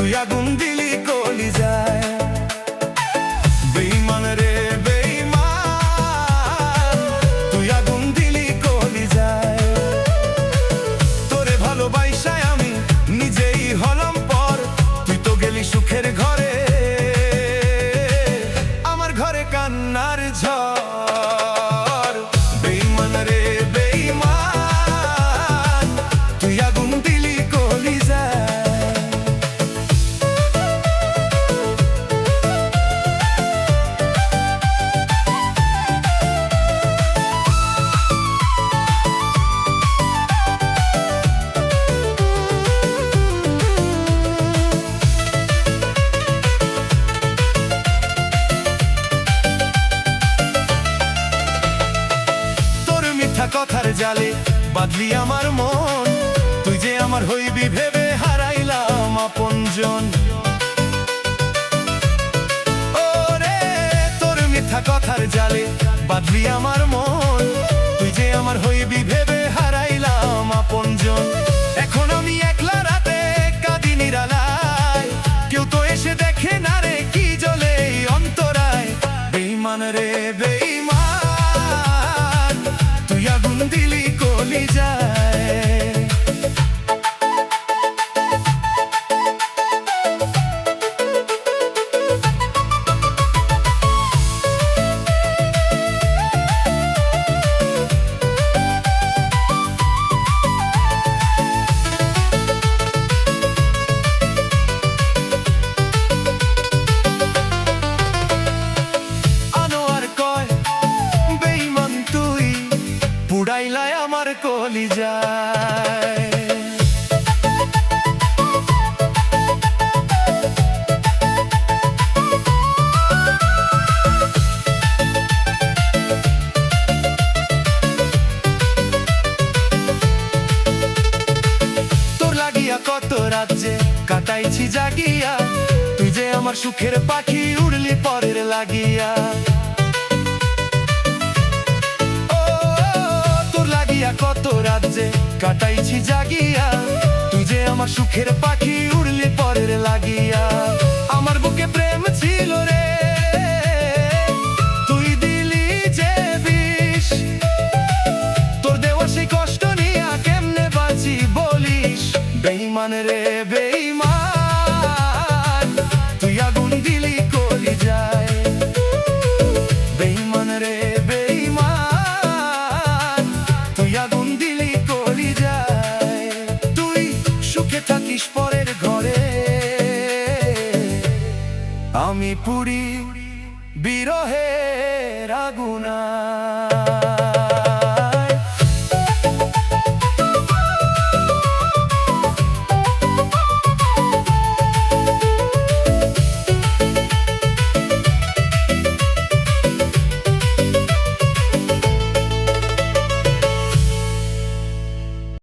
তুই আগুন দিলি কলিজায়। বেঈমান রে বেঈমান, তুই আগুন দিলি কলিজায়। তোরে ভালোবাসায় আমি নিজেই হলাম পর, তুই তো গেলি সুখের ঘরে, আমার ঘরে কান্নার ঝড়। বেঈমান রে বেঈমান, তুই আগুন দিলি কলিজায়। কথার জালে বাঁধলি আমার মন, তুই যে আমার হইবি ভেবে হারাইলাম আপনজন। ওরে তোর মিথ্যা কথার জালে বাঁধলি আমার মন, তুই যে আমার হইবি ভেবে হারাইলাম আপনজন। এখন আমি একলা রাতে কাঁদি নিরালায়, কেউ তো এসে দেখে না রে কি জ্বলে এই অন্তরায়। বেঈমান রে বেঈমান, তুই আগুন দিলি কলিজায়। পুড়াইলাই আমার কলিজায়। তোর লাগিয়া কত রাজ্যে কাটাইছি জাগিয়া, তুই যে আমার সুখের পাখি উড়লি পরের লাগিয়া। কত রাজ্যে কাটাইছি জাগিয়া, তুই যে আমার সুখের পাখি উড়লি পরের লাগিয়া। আমার বুকে প্রেম ছিল রে, তুই দিলি যে বিষ। তোর দেওয়া সেই কষ্ট নিয়া কেমনে বাঁচি বলিস। বেঈমান রে বেঈমান, তুই আগুন দিলি কলিজায়। বেঈমান রে বেঈমান, তুই আগুন দিলি কলিজায়। তুই সুখে থাকিস পরের ঘরে, আমি পুরি বিরহের আগুনায়।